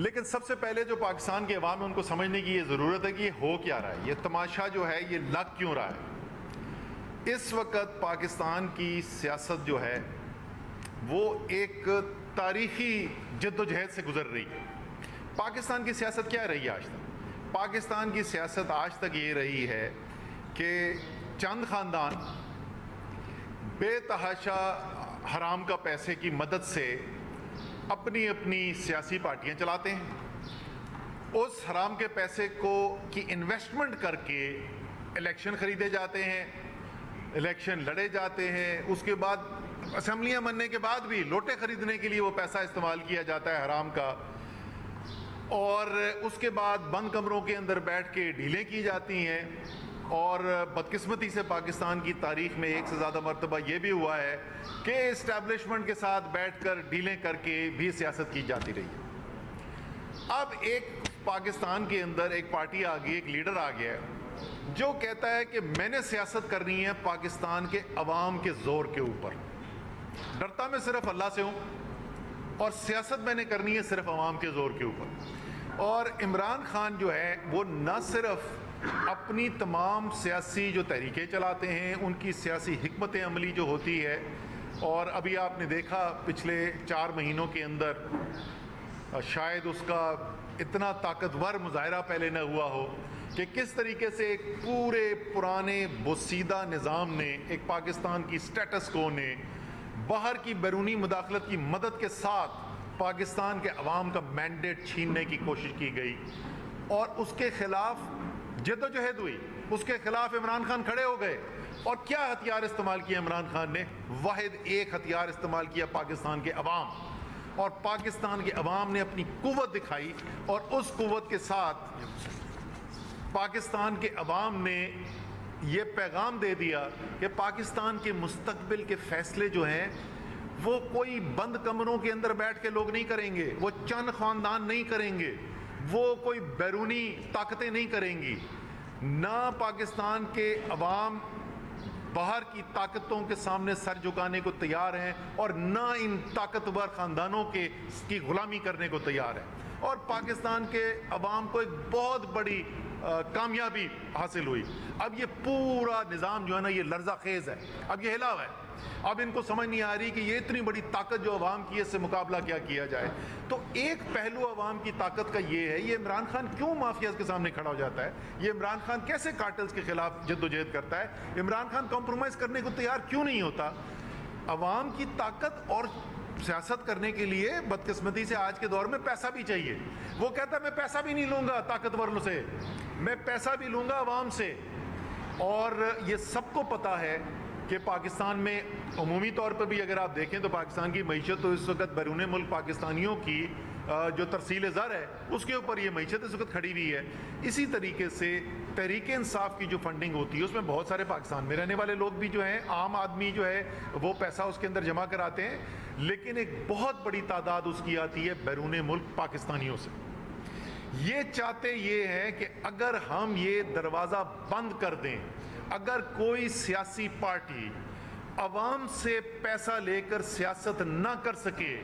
लेकिन सबसे पहले जो पाकिस्तान के अवाम है उनको समझने की ये ज़रूरत है कि ये हो क्या रहा है, ये तमाशा जो है ये लग क्यों रहा है। इस वक्त पाकिस्तान की सियासत जो है वो एक तारीखी जद्दोजहद से गुजर रही है। पाकिस्तान की सियासत क्या रही है आज तक? पाकिस्तान की सियासत आज तक ये रही है कि चंद ख़ानदान बेतहाशा हराम का पैसे की मदद से अपनी अपनी सियासी पार्टियां चलाते हैं। उस हराम के पैसे को की इन्वेस्टमेंट करके इलेक्शन खरीदे जाते हैं, इलेक्शन लड़े जाते हैं। उसके बाद असेंबलियां बनने के बाद भी लोटे खरीदने के लिए वो पैसा इस्तेमाल किया जाता है हराम का। और उसके बाद बंद कमरों के अंदर बैठ के डीलें की जाती हैं। और बदकिस्मती से पाकिस्तान की तारीख में एक से ज़्यादा मरतबा ये भी हुआ है कि इस्टेब्लिशमेंट के साथ बैठकर डीलें करके भी सियासत की जाती रही है। अब एक पाकिस्तान के अंदर एक पार्टी आ गई, एक लीडर आ गया है जो कहता है कि मैंने सियासत करनी है पाकिस्तान के अवाम के ज़ोर के ऊपर। डरता मैं सिर्फ अल्लाह से हूँ और सियासत मैंने करनी है सिर्फ अवाम के ज़ोर के ऊपर। और इमरान खान जो है वो न सिर्फ अपनी तमाम सियासी जो तहरीकें चलाते हैं उनकी सियासी हिकमत अमली जो होती है, और अभी आपने देखा पिछले 4 महीनों के अंदर शायद उसका इतना ताकतवर मुजाहरा पहले न हुआ हो कि किस तरीके से एक पूरे पुराने बोसीदा निज़ाम ने, एक पाकिस्तान की स्टेटस को ने बाहर की बैरूनी मुदाखलत की मदद के साथ पाकिस्तान के अवाम का मैंडेट छीनने की कोशिश की गई और उसके खिलाफ जद्दोजहद हुई। उसके खिलाफ इमरान खान खड़े हो गए और क्या हथियार इस्तेमाल किया इमरान खान ने? वाहिद एक हथियार इस्तेमाल किया, पाकिस्तान के अवाम। और पाकिस्तान के अवाम ने अपनी कुव्वत दिखाई और उस कुव्वत के साथ पाकिस्तान के अवाम ने ये पैगाम दे दिया कि पाकिस्तान के मुस्तकबिल के फैसले जो हैं वो कोई बंद कमरों के अंदर बैठ के लोग नहीं करेंगे, वो चंद ख़ानदान नहीं करेंगे, वो कोई बैरूनी ताकतें नहीं करेंगी। ना पाकिस्तान के अवाम बाहर की ताकतों के सामने सर झुकाने को तैयार हैं और ना इन ताकतवर ख़ानदानों की गुलामी करने को तैयार है। और पाकिस्तान के अवाम को एक बहुत बड़ी कामयाबी हासिल हुई। अब ये पूरा निज़ाम जो है ना ये लर्जा खेज है, अब ये हिला हुआ है। अब इनको समझ नहीं आ रही कि ये इतनी बड़ी ताकत जो अवाम की है इससे मुकाबला क्या किया जाए। तो एक पहलू अवाम की ताकत का ये है, ये इमरान खान क्यों माफियाज के सामने खड़ा हो जाता है, ये इमरान खान कैसे कार्टल्स के खिलाफ जद्दोजहद करता है, इमरान खान कॉम्प्रोमाइज़ करने को तैयार क्यों नहीं होता। अवाम की ताकत और सियासत करने के लिए बदकिस्मती से आज के दौर में पैसा भी चाहिए। वो कहता है मैं पैसा भी नहीं लूँगा ताकतवरों से, मैं पैसा भी लूँगा अवाम से। और ये सबको पता है कि पाकिस्तान में अमूमी तौर पर भी अगर आप देखें तो पाकिस्तान की मईशत तो इस वक्त बैरून मुल्क पाकिस्तानियों की जो तरसील ज़र है उसके ऊपर ये मईशत इस वक्त खड़ी हुई है। इसी तरीके से तहरीक इंसाफ की जो फंडिंग होती है उसमें बहुत सारे पाकिस्तान में रहने वाले लोग भी जो हैं, आम आदमी जो है वो पैसा उसके अंदर जमा कराते हैं, लेकिन एक बहुत बड़ी तादाद उसकी आती है बैरून मुल्क पाकिस्तानियों से। ये चाहते ये हैं कि अगर हम ये दरवाज़ा बंद कर दें, अगर कोई सियासी पार्टी अवाम से पैसा लेकर सियासत ना कर सके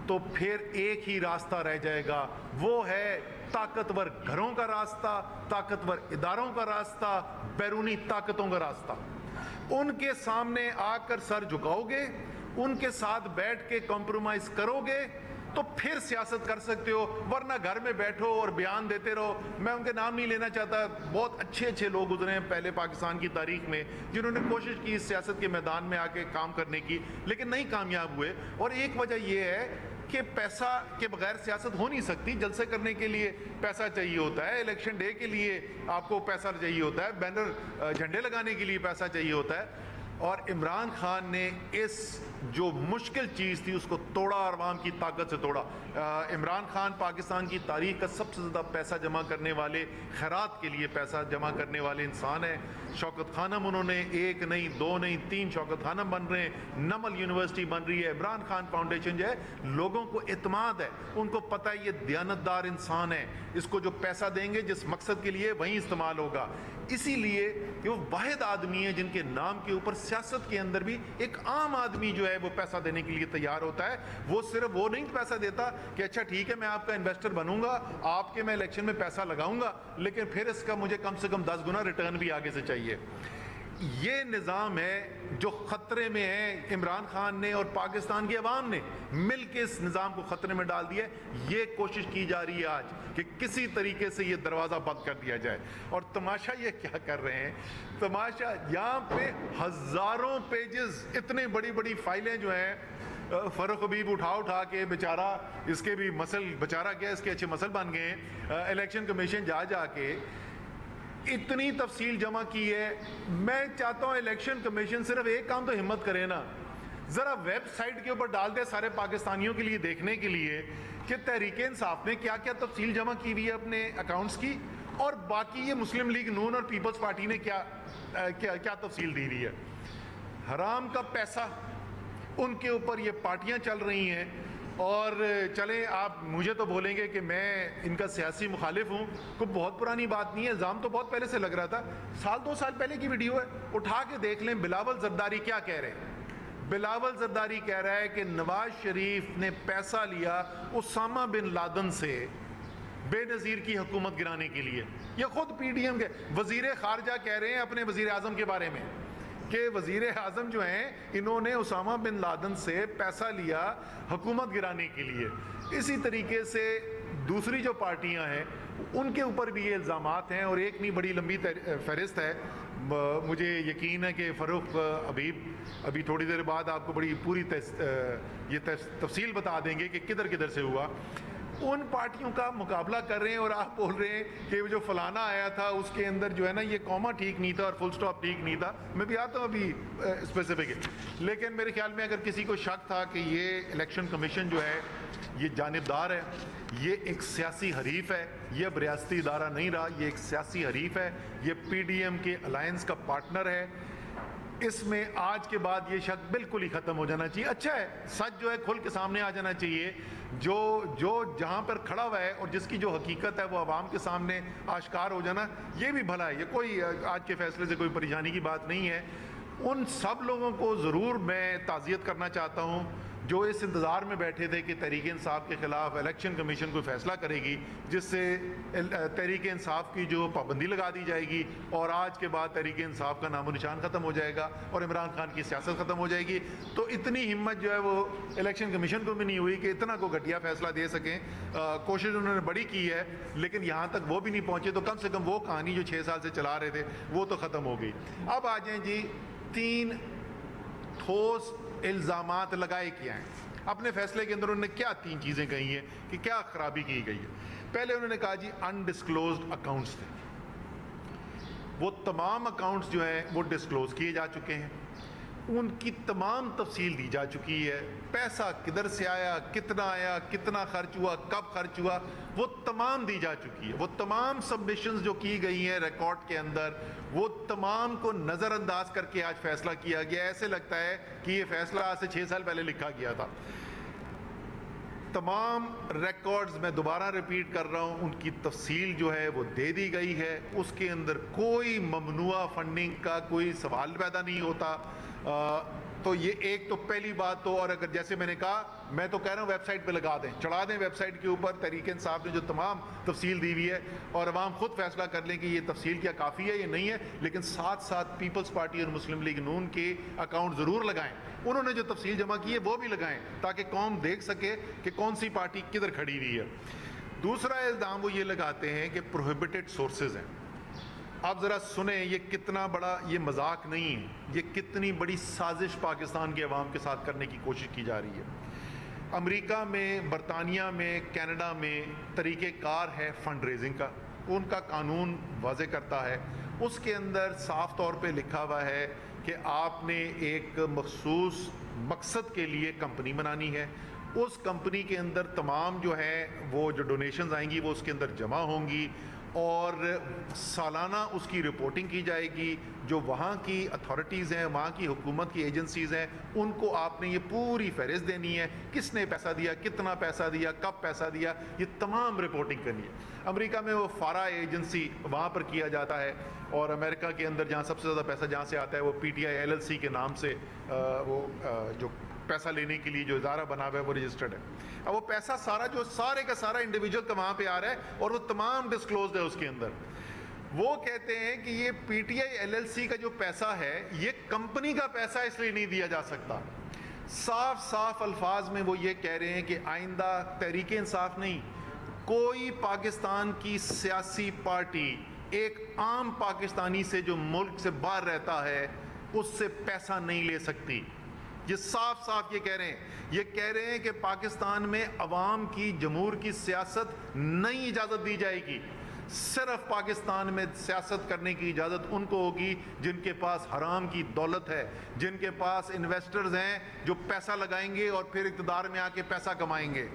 तो फिर एक ही रास्ता रह जाएगा, वो है ताकतवर घरों का रास्ता, ताकतवर इदारों का रास्ता, बैरूनी ताकतों का रास्ता। उनके सामने आकर सर झुकाओगे, उनके साथ बैठ के कॉम्प्रोमाइज़ करोगे तो फिर सियासत कर सकते हो, वरना घर में बैठो और बयान देते रहो। मैं उनके नाम नहीं लेना चाहता, बहुत अच्छे अच्छे लोग गुजरे हैं पहले पाकिस्तान की तारीख में जिन्होंने कोशिश की इस सियासत के मैदान में आके काम करने की, लेकिन नहीं कामयाब हुए। और एक वजह यह है कि पैसा के बगैर सियासत हो नहीं सकती। जलसे करने के लिए पैसा चाहिए होता है, इलेक्शन डे के लिए आपको पैसा चाहिए होता है, बैनर झंडे लगाने के लिए पैसा चाहिए होता है। और इमरान खान ने इस जो मुश्किल चीज़ थी उसको तोड़ा और अवाम की ताकत से तोड़ा। इमरान खान पाकिस्तान की तारीख का सबसे ज़्यादा पैसा जमा करने वाले, खैरात के लिए पैसा जमा करने वाले इंसान है। शौकत खानम उन्होंने 1 नहीं 2 नहीं 3 शौकत खानम बन रहे हैं, नमल यूनिवर्सिटी बन रही है। इमरान खान फाउंडेशन जो है लोगों को इत्मीनान है, उनको पता है ये दयानतदार इंसान है, इसको जो पैसा देंगे जिस मकसद के लिए वहीं इस्तेमाल होगा। इसीलिए वो वाहिद आदमी है जिनके नाम के ऊपर सियासत के अंदर भी एक आम आदमी जो है वो पैसा देने के लिए तैयार होता है। वो सिर्फ वो नहीं पैसा देता कि अच्छा ठीक है मैं आपका इन्वेस्टर बनूंगा, आपके मैं इलेक्शन में पैसा लगाऊंगा, लेकिन फिर इसका मुझे कम से कम 10 गुना रिटर्न भी आगे से चाहिए। ये निज़ाम है जो ख़तरे में है। इमरान खान ने और पाकिस्तान की अवाम ने मिल के इस निज़ाम को ख़तरे में डाल दिया है। ये कोशिश की जा रही है आज कि किसी तरीके से ये दरवाज़ा बंद कर दिया जाए। और तमाशा ये क्या कर रहे हैं, तमाशा यहाँ पे हज़ारों पेजेस, इतने बड़ी बड़ी फाइलें जो हैं, फ़ारूक हबीब उठा के बेचारा, इसके भी मसल बेचारा क्या इसके अच्छे मसल बन गए हैं। इलेक्शन कमीशन जा के इतनी तफसील जमा की है। मैं चाहता हूं इलेक्शन कमीशन सिर्फ एक काम तो हिम्मत करे ना, जरा वेबसाइट के ऊपर डाल दे सारे पाकिस्तानियों के लिए देखने के लिए कि तहरीक इंसाफ ने क्या क्या तफसील जमा की हुई है अपने अकाउंट्स की, और बाकी ये मुस्लिम लीग नून और पीपल्स पार्टी ने क्या क्या क्या तफसील दी हुई है। हराम का पैसा उनके ऊपर ये पार्टियां चल रही हैं। और चलें, आप मुझे तो बोलेंगे कि मैं इनका सियासी मुखालिफ हूँ, कोई बहुत पुरानी बात नहीं है, इल्ज़ाम तो बहुत पहले से लग रहा था, 1-2 साल पहले की वीडियो है, उठा के देख लें। बिलावल जरदारी क्या कह रहे हैं? बिलावल जरदारी कह रहा है कि नवाज शरीफ ने पैसा लिया उसामा बिन लादन से बेनज़ीर की हुकूमत गिराने के लिए। ये खुद PDM के वज़ीर ख़ारजा कह रहे हैं अपने वज़ीर आज़म के बारे में कि वज़ीर आज़म जो हैं इन्होंने उसामा बिन लादन से पैसा लिया हुकूमत गिराने के लिए। इसी तरीके से दूसरी जो पार्टियां हैं उनके ऊपर भी ये इल्ज़ामात हैं, और एक नहीं बड़ी लंबी फहरिस्त है। मुझे यकीन है कि फ़ारूक हबीब अभी थोड़ी देर बाद आपको बड़ी पूरी ये तफसील बता देंगे कि किधर किधर से हुआ। उन पार्टियों का मुकाबला कर रहे हैं और आप बोल रहे हैं कि जो फलाना आया था उसके अंदर जो है ना ये कॉमा ठीक नहीं था और फुल स्टॉप ठीक नहीं था। मैं भी आता हूँ अभी स्पेसिफिक है, लेकिन मेरे ख्याल में अगर किसी को शक था कि ये इलेक्शन कमीशन जो है ये जानिबदार है, ये एक सियासी हरीफ है, ये अब रियासती इदारा नहीं रहा, ये एक सियासी हरीफ है, ये PDM के अलायंस का पार्टनर है, इसमें आज के बाद ये शक बिल्कुल ही ख़त्म हो जाना चाहिए। अच्छा है, सच जो है खुल के सामने आ जाना चाहिए। जो जहाँ पर खड़ा हुआ है और जिसकी जो हकीकत है वो आवाम के सामने आश्कार हो जाना, ये भी भला है। ये कोई आज के फैसले से कोई परेशानी की बात नहीं है। उन सब लोगों को ज़रूर मैं ताज़ियत करना चाहता हूँ जो इस इंतज़ार में बैठे थे कि तहरीक इंसाफ के ख़िलाफ़ इलेक्शन कमीशन कोई फ़ैसला करेगी जिससे तहरीक इंसाफ की जो पाबंदी लगा दी जाएगी, और आज के बाद तहरीक इंसाफ का नामो निशान ख़त्म हो जाएगा और इमरान खान की सियासत ख़त्म हो जाएगी। तो इतनी हिम्मत जो है वो इलेक्शन कमीशन को भी नहीं हुई कि इतना को घटिया फ़ैसला दे सकें। कोशिश उन्होंने बड़ी की है, लेकिन यहाँ तक वो भी नहीं पहुँचे, तो कम से कम वो कहानी जो 6 साल से चला रहे थे वो तो ख़त्म हो गई। अब आ जाएँ जी, 3 ठोस इल्ज़ामात लगाए क्या हैं अपने फैसले के अंदर। उन्होंने क्या 3 चीज़ें कही हैं कि क्या खराबी की गई है। पहले उन्होंने कहा जी अनडिस्क्लोज्ड अकाउंट्स थे, वो तमाम अकाउंट्स जो हैं वो डिस्क्लोज किए जा चुके हैं, उनकी तमाम तफसील दी जा चुकी है। पैसा किधर से आया, कितना खर्च हुआ, कब खर्च हुआ, वो तमाम दी जा चुकी है। वो तमाम सबमिशंस जो की गई हैं रिकॉर्ड के अंदर, वो तमाम को नज़रअंदाज करके आज फैसला किया गया। ऐसे लगता है कि ये फैसला आज से 6 साल पहले लिखा गया था। तमाम रिकॉर्ड्स, मैं दोबारा रिपीट कर रहा हूँ, उनकी तफसील जो है वो दे दी गई है। उसके अंदर कोई ममनुआ फंडिंग का कोई सवाल पैदा नहीं होता। तो ये एक तो पहली बात। तो और अगर जैसे मैंने कहा, मैं तो कह रहा हूँ वेबसाइट पे लगा दें, चढ़ा दें वेबसाइट के ऊपर तहरीक इंसाफ ने जो तमाम तफसील दी हुई है, और अवाम खुद फैसला कर लें कि ये तफसील क्या काफ़ी है या नहीं है। लेकिन साथ साथ पीपल्स पार्टी और मुस्लिम लीग नून के अकाउंट ज़रूर लगाएं, उन्होंने जो तफसील जमा की है वो भी लगाएं, ताकि कौम देख सके कि कौन सी पार्टी किधर खड़ी हुई है। दूसरा इल्ज़ाम वो ये लगाते हैं कि प्रोहिबिटेड सोर्सेज हैं। आप ज़रा सुने, ये कितना बड़ा, ये मजाक नहीं है, ये कितनी बड़ी साजिश पाकिस्तान के अवाम के साथ करने की कोशिश की जा रही है। अमेरिका में, बरतानिया में, कनाडा में तरीक़ेकार है फंड रेजिंग का, उनका कानून वाज़े करता है। उसके अंदर साफ तौर पे लिखा हुआ है कि आपने एक मखसूस मकसद के लिए कंपनी बनानी है। उस कंपनी के अंदर तमाम जो है वो जो डोनेशंस आएंगी वो उसके अंदर जमा होंगी, और सालाना उसकी रिपोर्टिंग की जाएगी। जो वहाँ की अथॉरिटीज़ हैं, वहाँ की हुकूमत की एजेंसीज़ हैं, उनको आपने ये पूरी फहरिस्त देनी है, किसने पैसा दिया, कितना पैसा दिया, कब पैसा दिया, ये तमाम रिपोर्टिंग करनी है। अमेरिका में वो फारा एजेंसी वहाँ पर किया जाता है, और अमेरिका के अंदर जहाँ सबसे ज़्यादा पैसा जहाँ से आता है वो PTI LLC के नाम से वो जो पैसा लेने के लिए जो इदारा बना हुआ है वो रजिस्टर्ड है। अब वो पैसा सारा जो सारे का सारा इंडिविजुअल का वहाँ पे आ रहा है और वो तमाम डिस्क्लोज है उसके अंदर। वो कहते हैं कि ये पीटीआई एलएलसी का जो पैसा है ये कंपनी का पैसा इसलिए नहीं दिया जा सकता। साफ साफ अल्फाज में वो ये कह रहे हैं कि आइंदा तहरीक इंसाफ नहीं, कोई पाकिस्तान की सियासी पार्टी एक आम पाकिस्तानी से जो मुल्क से बाहर रहता है उससे पैसा नहीं ले सकती। ये साफ साफ ये कह रहे हैं। ये कह रहे हैं कि पाकिस्तान में अवाम की जमहूर की सियासत नहीं इजाज़त दी जाएगी। सिर्फ पाकिस्तान में सियासत करने की इजाज़त उनको होगी जिनके पास हराम की दौलत है, जिनके पास इन्वेस्टर्स हैं जो पैसा लगाएंगे और फिर इक़्तिदार में आके पैसा कमाएंगे।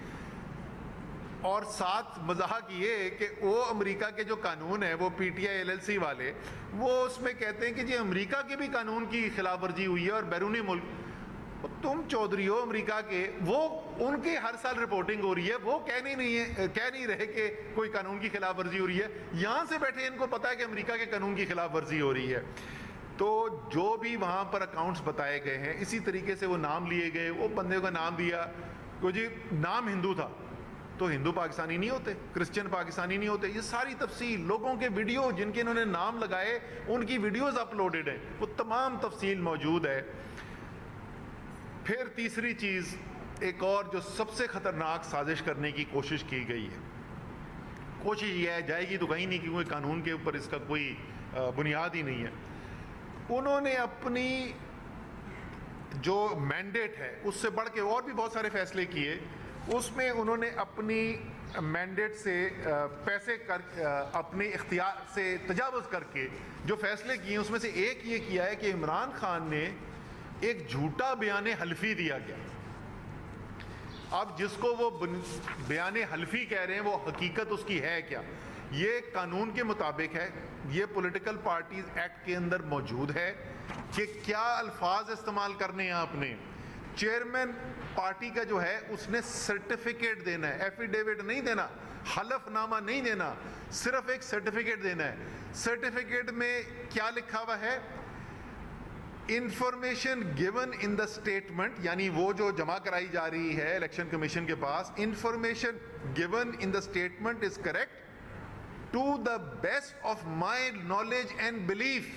और साथ मजाक ये कि वो अमेरिका के जो कानून है वो पीटीआई एलएलसी वाले वो उसमें कहते हैं कि जी अमेरिका के भी कानून की खिलाफ वर्जी हुई है और बैरूनी मुल्क, तुम चौधरी हो अमेरिका के, वो उनकी हर साल रिपोर्टिंग हो रही है, वो कह नहीं रहे कि कोई कानून की खिलाफ वर्जी हो रही है। यहाँ से बैठे इनको पता है कि अमेरिका के कानून की खिलाफ वर्जी हो रही है। तो जो भी वहाँ पर अकाउंट्स बताए गए हैं इसी तरीके से वो नाम लिए गए। वो बंदे का नाम दिया को जी नाम हिंदू था तो हिंदू पाकिस्तानी नहीं होते, क्रिश्चियन पाकिस्तानी नहीं होते। ये सारी तफसील लोगों के वीडियो जिनके इन्होंने नाम लगाए उनकी वीडियोस अपलोडेड हैं, वो तमाम तफसील मौजूद है। फिर तीसरी चीज़ एक और जो सबसे ख़तरनाक साजिश करने की कोशिश की गई है, कोशिश ये है जाएगी तो कहीं नहीं क्योंकि कानून के ऊपर इसका कोई बुनियाद ही नहीं है। उन्होंने अपनी जो मैंडेट है उससे बढ़ के और भी बहुत सारे फैसले किए। उसमें उन्होंने अपनी मैंडेट से पैसे कर अपने इख्तियार से तजावुज़ करके जो फैसले किए उसमें से एक ये किया है कि इमरान खान ने एक झूठा बयान हल्फी दिया गया। अब जिसको वो बयान हल्फी कह रहे हैं वो हकीकत उसकी है क्या, ये कानून के मुताबिक है, ये पॉलिटिकल पार्टीज एक्ट के अंदर मौजूद है कि क्या अल्फाज इस्तेमाल करने हैं आपने। चेयरमैन पार्टी का जो है उसने सर्टिफिकेट देना है, एफिडेविट नहीं देना, हलफनामा नहीं देना, सिर्फ एक सर्टिफिकेट देना है। सर्टिफिकेट में क्या लिखा हुआ है, information given in the statement, यानी वो जो जमा कराई जा रही है इलेक्शन कमीशन के पास, information given in the statement is correct to the best of my knowledge and belief.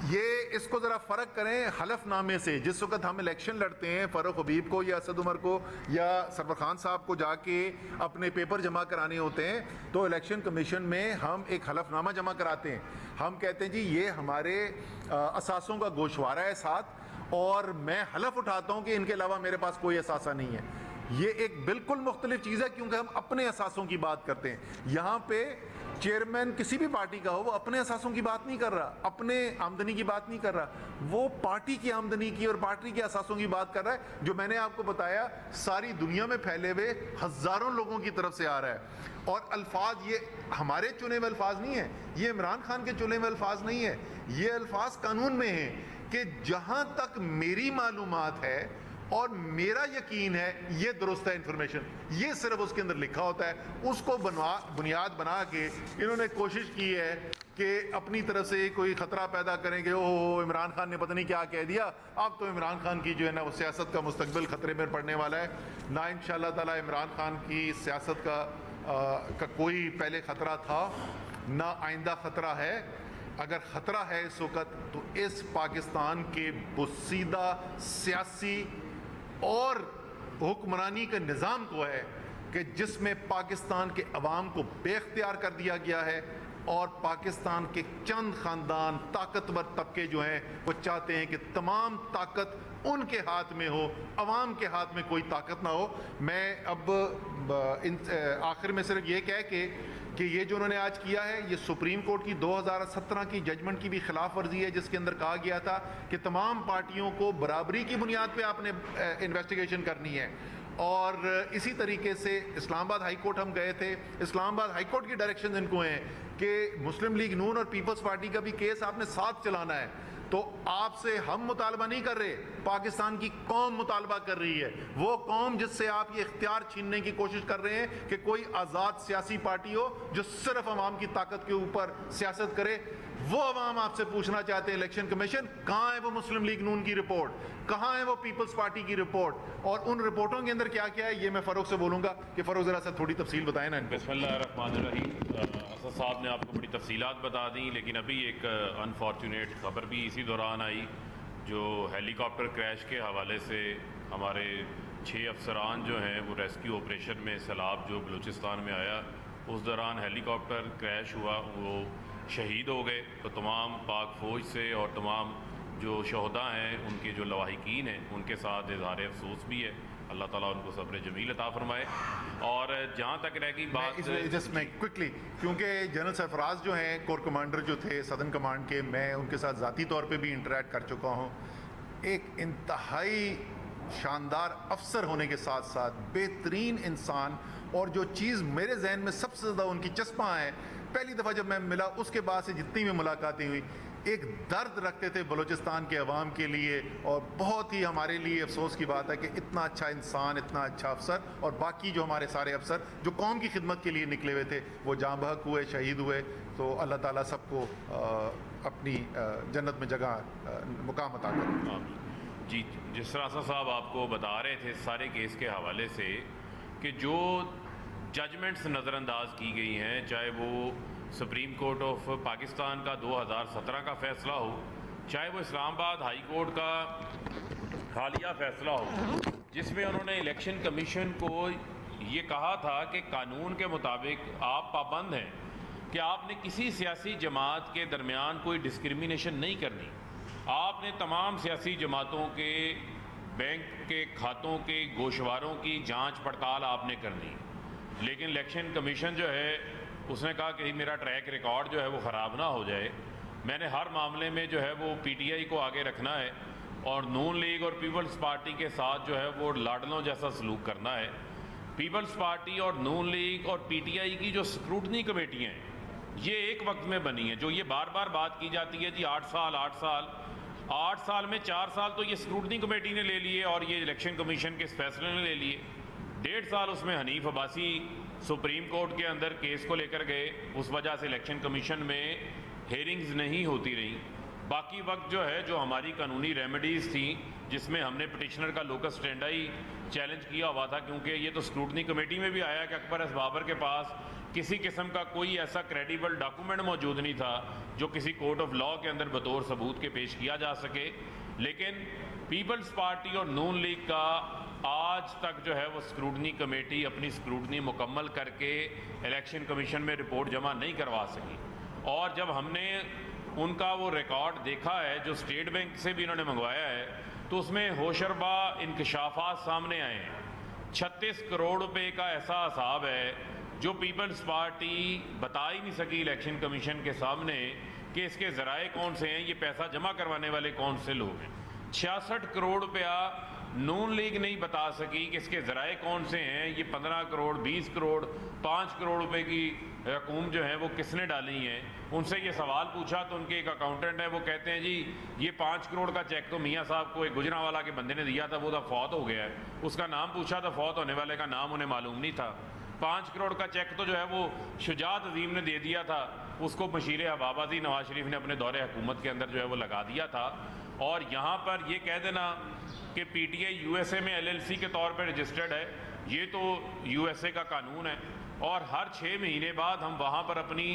ये इसको जरा फर्क करें हलफनामे से। जिस वक्त हम इलेक्शन लड़ते हैं फारूक हबीब को या असद उमर को या सरवर खान साहब को जाके अपने पेपर जमा कराने होते हैं तो इलेक्शन कमीशन में हम एक हलफनामा जमा कराते हैं। हम कहते हैं जी ये हमारे असासों का गोशवारा है साथ और मैं हलफ उठाता हूं कि इनके अलावा मेरे पास कोई असासा नहीं है। ये एक बिल्कुल मुख्तलिफ चीज़ है क्योंकि हम अपने असासों की बात करते हैं। यहाँ पे चेयरमैन किसी भी पार्टी का हो वो अपने असासों की बात नहीं कर रहा, अपने आमदनी की बात नहीं कर रहा, वो पार्टी की आमदनी की और पार्टी के असासों की बात कर रहा है जो मैंने आपको बताया सारी दुनिया में फैले हुए हज़ारों लोगों की तरफ से आ रहा है। और अल्फाज ये हमारे चुने हुए अल्फाज नहीं है, ये इमरान खान के चुने हुए अल्फाज नहीं है, ये अल्फाज कानून में हैं कि जहाँ तक मेरी मालूमात है और मेरा यकीन है ये दुरुस्त है इंफॉर्मेशन, ये सिर्फ उसके अंदर लिखा होता है। उसको बुनियाद बना के इन्होंने कोशिश की है कि अपनी तरफ से कोई ख़तरा पैदा करेंगे, ओह इमरान खान ने पता नहीं क्या कह दिया, अब तो इमरान खान की जो है ना वो सियासत का मुस्तकबिल ख़तरे में पड़ने वाला है। ना इंशाअल्लाह ताला इमरान खान की सियासत का कोई पहले ख़तरा था ना आइंदा ख़तरा है। अगर ख़तरा है इस वक्त तो इस पाकिस्तान के बुसीदा सियासी और हुक्मरानी के निज़ाम को है कि जिसमें पाकिस्तान के अवाम को बेख्तियार कर दिया गया है और पाकिस्तान के चंद ख़ानदान ताकतवर तबके जो हैं वो चाहते हैं कि तमाम ताकत उनके हाथ में हो, अवाम के हाथ में कोई ताकत ना हो। मैं अब आखिर में सिर्फ ये कह के कि ये जो उन्होंने आज किया है ये सुप्रीम कोर्ट की 2017 की जजमेंट की भी खिलाफ वर्जी है जिसके अंदर कहा गया था कि तमाम पार्टियों को बराबरी की बुनियाद पे आपने इन्वेस्टिगेशन करनी है। और इसी तरीके से इस्लामाबाद हाई कोर्ट हम गए थे, इस्लामाबाद हाई कोर्ट की डायरेक्शन इनको हैं कि मुस्लिम लीग नून और पीपल्स पार्टी का भी केस आपने साथ चलाना है। तो आपसे हम मुतालबा नहीं कर रहे, पाकिस्तान की कौम मुतालबा कर रही है, वो कौम जिससे आप ये इख्तियार छीनने की कोशिश कर रहे हैं कि कोई आज़ाद सियासी पार्टी हो जो सिर्फ अवाम की ताकत के ऊपर सियासत करे। वो अवाम आपसे पूछना चाहते हैं इलेक्शन कमीशन कहाँ है वो मुस्लिम लीग नून की रिपोर्ट, कहाँ है वो पीपल्स पार्टी की रिपोर्ट, और उन रिपोर्टों के अंदर क्या क्या है, ये मैं फ़ारूक से बोलूँगा कि फ़ारूक ज़रा सा थोड़ी तफसील बताएं ना इनको। बिस्मिल्लाहिर्रहमानिर्रहीम। असद साहब ने आपको बड़ी तफसीलात बता दी, लेकिन अभी एक अनफॉर्चुनेट खबर भी इसी दौरान आई जो हेलीकॉप्टर क्रैश के हवाले से हमारे 6 अफसरान जो हैं वो रेस्क्यू ऑपरेशन में सैलाब जो बलूचिस्तान में आया उस दौरान हेलीकॉप्टर क्रैश हुआ, वो शहीद हो गए। तो तमाम पाक फ़ौज से और तमाम जो शहदा हैं उनके जो लवाहिकीन हैं उनके साथ इज़हार अफसोस भी है। अल्लाह ताला उनको सब्र जमील अता फरमाए। और जहाँ तक रह गई बात जस्ट मैं क्विकली, क्योंकि जनरल सरफराज जो हैं कोर कमांडर जो थे सदर्न कमांड के, मैं उनके साथ ज़ाती तौर पे भी इंटरेक्ट कर चुका हूँ। एक इंतहाई शानदार अफसर होने के साथ साथ बेहतरीन इंसान, और जो चीज़ मेरे जहन में सबसे ज़्यादा उनकी चस्पा है, पहली दफ़ा जब मैं मिला उसके बाद से जितनी भी मुलाकातें हुई, एक दर्द रखते थे बलूचिस्तान के अवाम के लिए। और बहुत ही हमारे लिए अफसोस की बात है कि इतना अच्छा इंसान, इतना अच्छा अफसर, और बाकी जो हमारे सारे अफसर जो कौम की खिदमत के लिए निकले हुए थे वो जाँ बहक हुए, शहीद हुए। तो अल्लाह ताला सबको अपनी जन्नत में जगह मुकाम अता करे। जी, जिस तरह असद साहब आपको बता रहे थे सारे केस के हवाले से कि जो जजमेंट्स नज़रअंदाज की गई हैं, चाहे वो सुप्रीम कोर्ट ऑफ पाकिस्तान का 2017 का फ़ैसला हो, चाहे वो इस्लामाबाद हाई कोर्ट का हालिया फ़ैसला हो जिसमें उन्होंने इलेक्शन कमीशन को ये कहा था कि कानून के मुताबिक आप पाबंद हैं कि आपने किसी सियासी जमात के दरमियान कोई डिस्क्रिमिनेशन नहीं करनी। आपने तमाम सियासी जमातों के बैंक के खातों के गोशवारों की जांच पड़ताल आपने करनी। लेकिन इलेक्शन कमीशन जो है उसने कहा कि मेरा ट्रैक रिकॉर्ड जो है वो ख़राब ना हो जाए, मैंने हर मामले में जो है वो पीटीआई को आगे रखना है और नून लीग और पीपल्स पार्टी के साथ जो है वो लाडलों जैसा सलूक करना है। पीपल्स पार्टी और नून लीग और पीटीआई की जो स्क्रूटनी कमेटियाँ हैं ये एक वक्त में बनी हैं। जो ये बार बार बात की जाती है जी 8 साल में 4 साल तो ये स्क्रूटनी कमेटी ने ले लिए और ये इलेक्शन कमीशन के इस फैसले ने ले लिए। 1.5 साल उसमें हनीफ अब्बासी सुप्रीम कोर्ट के अंदर केस को लेकर गए, उस वजह से इलेक्शन कमीशन में हेयरिंग्स नहीं होती रही। बाकी वक्त जो है जो हमारी कानूनी रेमेडीज़ थी जिसमें हमने पिटिशनर का लोकस स्टैंडाई चैलेंज किया हुआ था, क्योंकि ये तो स्क्रूटनी कमेटी में भी आया कि अकबर एस बाबर के पास किसी किस्म का कोई ऐसा क्रेडिबल डॉक्यूमेंट मौजूद नहीं था जो किसी कोर्ट ऑफ लॉ के अंदर बतौर सबूत के पेश किया जा सके। लेकिन पीपल्स पार्टी और नून लीग का आज तक जो है वो स्क्रूटनी कमेटी अपनी स्क्रूटनी मुकम्मल करके इलेक्शन कमीशन में रिपोर्ट जमा नहीं करवा सकी। और जब हमने उनका वो रिकॉर्ड देखा है जो स्टेट बैंक से भी इन्होंने मंगवाया है, तो उसमें होशरबा इंकशाफात सामने आए हैं। 36 करोड़ रुपए का ऐसा हिसाब है जो पीपल्स पार्टी बता ही नहीं सकी इलेक्शन कमीशन के सामने कि इसके ज़राए कौन से हैं, ये पैसा जमा करवाने वाले कौन से लोग हैं। 66 करोड़ रुपया नून लीग नहीं बता सकी कि इसके ज़राए कौन से हैं। ये 15 करोड़, 20 करोड़, 5 करोड़ रुपए की रकूम जो है वो किसने डाली हैं। उनसे ये सवाल पूछा तो उनके एक अकाउंटेंट है, वो कहते हैं जी ये 5 करोड़ का चेक तो मियाँ साहब को एक गुजरांवाला के बंदे ने दिया था, वो तो फौत हो गया है। उसका नाम पूछा तो फौत होने वाले का नाम उन्हें मालूम नहीं था। 5 करोड़ का चेक तो जो है वो शुजात अजीम ने दे दिया था, उसको मशीर हबाबाजी नवाज शरीफ ने अपने दौरे हुकूमत के अंदर जो है वो लगा दिया था। और यहाँ पर ये कह देना कि पीटीआई यूएसए में एलएलसी के तौर पर रजिस्टर्ड है, ये तो यूएसए का कानून है और हर 6 महीने बाद हम वहाँ पर अपनी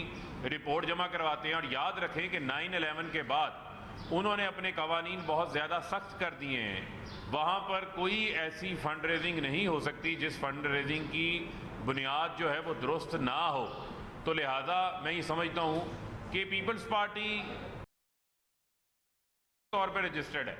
रिपोर्ट जमा करवाते हैं। और याद रखें कि 9/11 के बाद उन्होंने अपने कवानीन बहुत ज़्यादा सख्त कर दिए हैं। वहाँ पर कोई ऐसी फंड रेजिंग नहीं हो सकती जिस फंड रेजिंग की बुनियाद जो है वो दुरुस्त ना हो। तो लिहाजा मैं ये समझता हूँ कि पीपल्स पार्टी तौर पर रजिस्टर्ड है,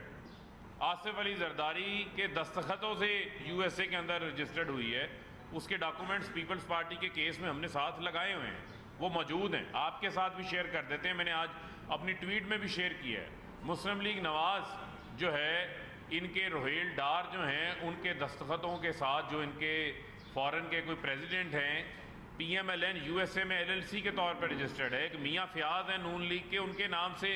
आसिफ अली जरदारी के दस्तखतों से यूएसए के अंदर रजिस्टर्ड हुई है, उसके डॉक्यूमेंट्स पीपल्स पार्टी के केस में हमने साथ लगाए हुए हैं, वो मौजूद हैं। आपके साथ भी शेयर कर देते हैं, मैंने आज अपनी ट्वीट में भी शेयर किया है। मुस्लिम लीग नवाज जो है इनके रोहेल डार जो हैं उनके दस्तखतों के साथ जो इनके फॉरेन के कोई प्रेसिडेंट हैं, पीएमएलएन यूएसए में एलएलसी के तौर पर रजिस्टर्ड है। एक मियाँ फयाज हैं नून लीग के, उनके नाम से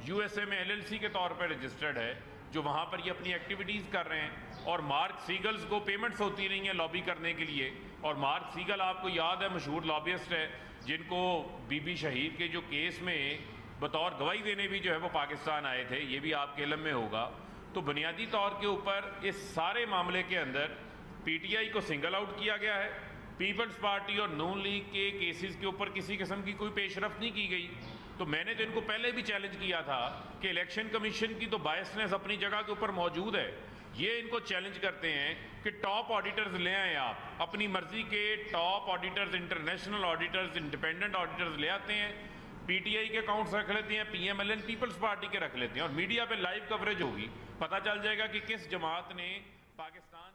यूएसए में एलएलसी के तौर पर रजिस्टर्ड है, जो वहाँ पर ये अपनी एक्टिविटीज़ कर रहे हैं। और मार्क सीगल्स को पेमेंट्स होती रही हैं लॉबी करने के लिए। और मार्क सीगल आपको याद है मशहूर लॉबियस्ट है जिनको बीबी शहीद के जो केस में बतौर गवाही देने भी जो है वो पाकिस्तान आए थे, ये भी आपके इल्म में होगा। तो बुनियादी तौर के ऊपर इस सारे मामले के अंदर पीटीआई को सिंगल आउट किया गया है। पीपल्स पार्टी और नून लीग के केसेस के ऊपर किसी किस्म की कोई पेशरफ नहीं की गई। तो मैंने तो इनको पहले भी चैलेंज किया था कि इलेक्शन कमीशन की तो बायसनेस अपनी जगह के ऊपर मौजूद है। ये इनको चैलेंज करते हैं कि टॉप ऑडिटर्स ले आए, आप अपनी मर्जी के top auditors, international auditors, independent auditors ले आते हैं, पीटीआई के अकाउंट्स रख लेते हैं, पीएमएलएन पीपल्स पार्टी के रख लेते हैं, और मीडिया पे लाइव कवरेज होगी, पता चल जाएगा कि किस जमात ने पाकिस्तान